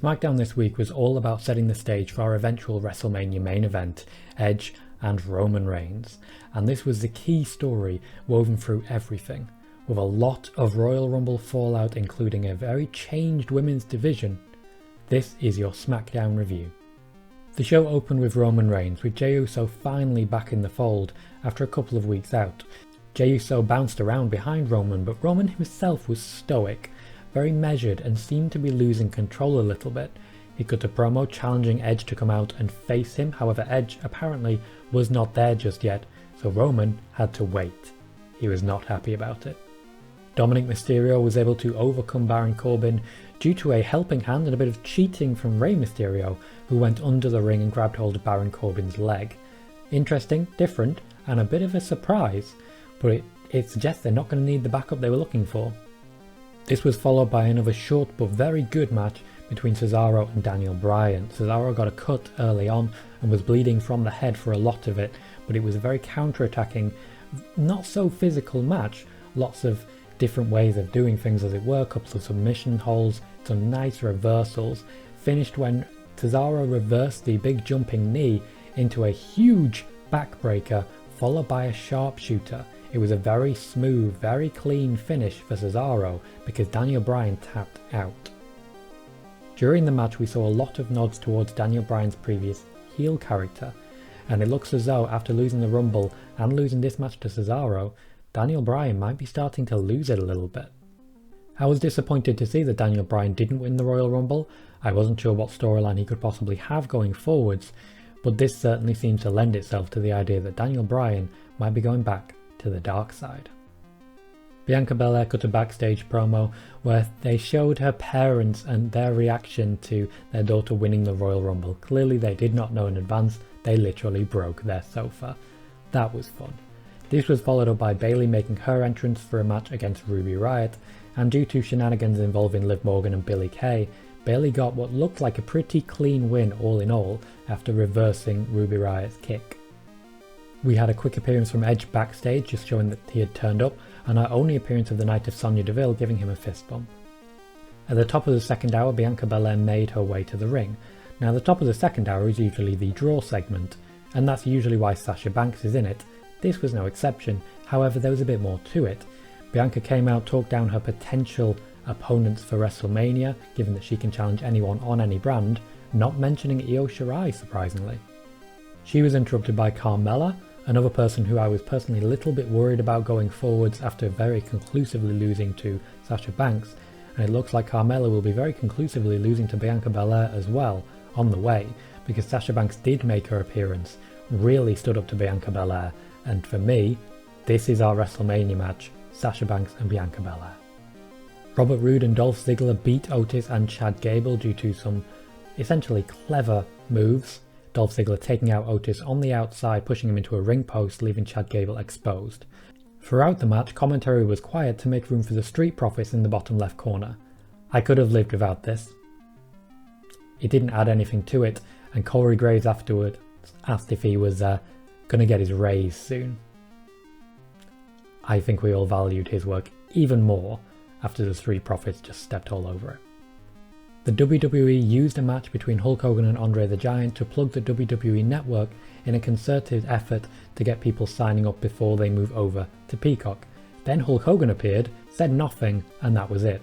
Smackdown this week was all about setting the stage for our eventual WrestleMania main event, Edge and Roman Reigns, and this was the key story woven through everything, with a lot of Royal Rumble fallout including a very changed women's division. This is your Smackdown review. The show opened with Roman Reigns, with Jey Uso finally back in the fold after a couple of weeks out. Jey Uso bounced around behind Roman, but Roman himself was stoic, very measured, and seemed to be losing control a little bit. He cut a promo challenging Edge to come out and face him, however Edge apparently was not there just yet, so Roman had to wait. He was not happy about it. Dominic Mysterio was able to overcome Baron Corbin due to a helping hand and a bit of cheating from Rey Mysterio, who went under the ring and grabbed hold of Baron Corbin's leg. Interesting, different, and a bit of a surprise, but it suggests they're not going to need the backup they were looking for. This was followed by another short but very good match between Cesaro and Daniel Bryan. Cesaro got a cut early on and was bleeding from the head for a lot of it, but it was a very counter-attacking, not so physical match. Lots of different ways of doing things as it were, a couple of submission holds, some nice reversals, finished when Cesaro reversed the big jumping knee into a huge backbreaker followed by a sharpshooter. It was a very smooth, very clean finish for Cesaro because Daniel Bryan tapped out. During the match we saw a lot of nods towards Daniel Bryan's previous heel character, and it looks as though after losing the Rumble and losing this match to Cesaro, Daniel Bryan might be starting to lose it a little bit. I was disappointed to see that Daniel Bryan didn't win the Royal Rumble. I wasn't sure what storyline he could possibly have going forwards, but this certainly seems to lend itself to the idea that Daniel Bryan might be going back to the dark side. Bianca Belair cut a backstage promo where they showed her parents and their reaction to their daughter winning the Royal Rumble. Clearly they did not know in advance, they literally broke their sofa. That was fun. This was followed up by Bayley making her entrance for a match against Ruby Riott, and due to shenanigans involving Liv Morgan and Billie Kay, Bayley got what looked like a pretty clean win all in all after reversing Ruby Riott's kick. We had a quick appearance from Edge backstage, just showing that he had turned up, and our only appearance of the night of Sonya Deville giving him a fist bump. At the top of the second hour, Bianca Belair made her way to the ring. Now the top of the second hour is usually the draw segment, and that's usually why Sasha Banks is in it. This was no exception, however there was a bit more to it. Bianca came out, talked down her potential opponents for WrestleMania, given that she can challenge anyone on any brand, not mentioning Io Shirai surprisingly. She was interrupted by Carmella, another person who I was personally a little bit worried about going forwards after very conclusively losing to Sasha Banks, and it looks like Carmella will be very conclusively losing to Bianca Belair as well on the way, because Sasha Banks did make her appearance, really stood up to Bianca Belair, and for me, this is our WrestleMania match, Sasha Banks and Bianca Belair. Robert Roode and Dolph Ziggler beat Otis and Chad Gable due to some essentially clever moves. Dolph Ziggler taking out Otis on the outside, pushing him into a ring post, leaving Chad Gable exposed. Throughout the match, commentary was quiet to make room for the Street Profits in the bottom left corner. I could have lived without this. It didn't add anything to it, and Corey Graves afterward asked if he was going to get his raise soon. I think we all valued his work even more after the Street Profits just stepped all over it. The WWE used a match between Hulk Hogan and Andre the Giant to plug the WWE Network in a concerted effort to get people signing up before they move over to Peacock. Then Hulk Hogan appeared, said nothing, and that was it.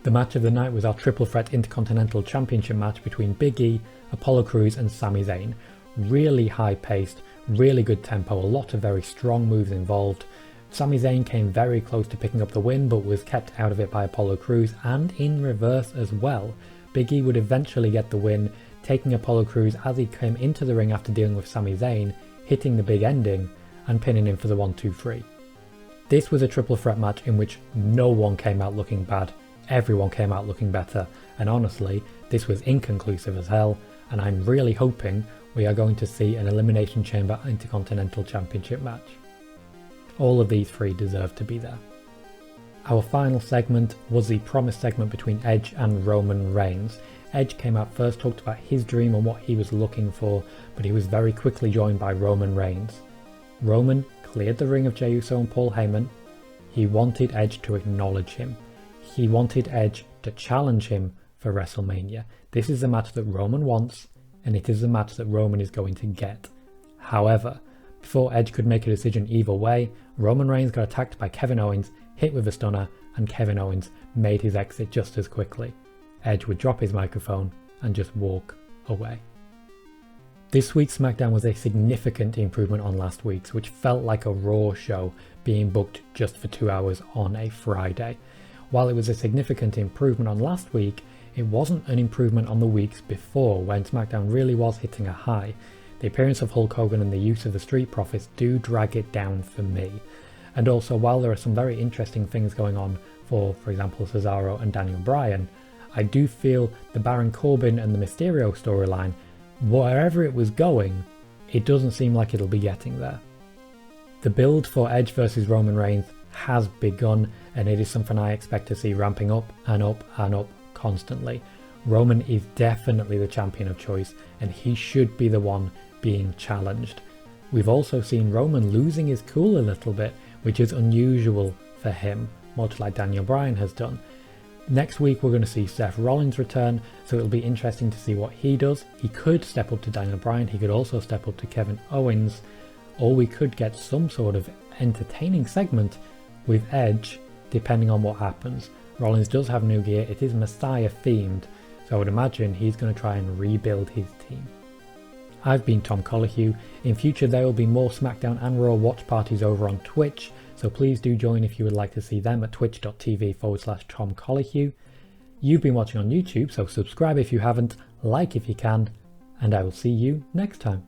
The match of the night was our Triple Threat Intercontinental Championship match between Big E, Apollo Crews and Sami Zayn. Really high paced, really good tempo, a lot of very strong moves involved. Sami Zayn came very close to picking up the win but was kept out of it by Apollo Crews, and in reverse as well. Big E would eventually get the win, taking Apollo Crews as he came into the ring after dealing with Sami Zayn, hitting the big ending and pinning him for the 1-2-3. This was a triple threat match in which no one came out looking bad, everyone came out looking better, and honestly this was inconclusive as hell, and I'm really hoping we are going to see an Elimination Chamber Intercontinental Championship match. All of these three deserve to be there. Our final segment was the promised segment between Edge and Roman Reigns. Edge came out first, talked about his dream and what he was looking for, but he was very quickly joined by Roman Reigns. Roman cleared the ring of Jey Uso and Paul Heyman. He wanted Edge to acknowledge him. He wanted Edge to challenge him for WrestleMania. This is a match that Roman wants, and it is a match that Roman is going to get. However, before Edge could make a decision either way, Roman Reigns got attacked by Kevin Owens, hit with a stunner, and Kevin Owens made his exit just as quickly. Edge would drop his microphone and just walk away. This week's SmackDown was a significant improvement on last week's, which felt like a Raw show being booked just for 2 hours on a Friday. While it was a significant improvement on last week, it wasn't an improvement on the weeks before, when SmackDown really was hitting a high. The appearance of Hulk Hogan and the use of the Street Profits do drag it down for me. And also, while there are some very interesting things going on for example, Cesaro and Daniel Bryan, I do feel the Baron Corbin and the Mysterio storyline, wherever it was going, it doesn't seem like it'll be getting there. The build for Edge versus Roman Reigns has begun, and it is something I expect to see ramping up and up and up constantly. Roman is definitely the champion of choice, and he should be the one being challenged. We've also seen Roman losing his cool a little bit, which is unusual for him, much like Daniel Bryan has done. Next week we're going to see Seth Rollins return, so it'll be interesting to see what he does. He could step up to Daniel Bryan, he could also step up to Kevin Owens, or we could get some sort of entertaining segment with Edge, depending on what happens. Rollins does have new gear, it is Messiah themed, so I would imagine he's going to try and rebuild his team. I've been Tom Colohue. In future there will be more SmackDown and Raw watch parties over on Twitch, so please do join if you would like to see them at twitch.tv/Tom Colohue. You've been watching on YouTube, so subscribe if you haven't, like if you can, and I will see you next time.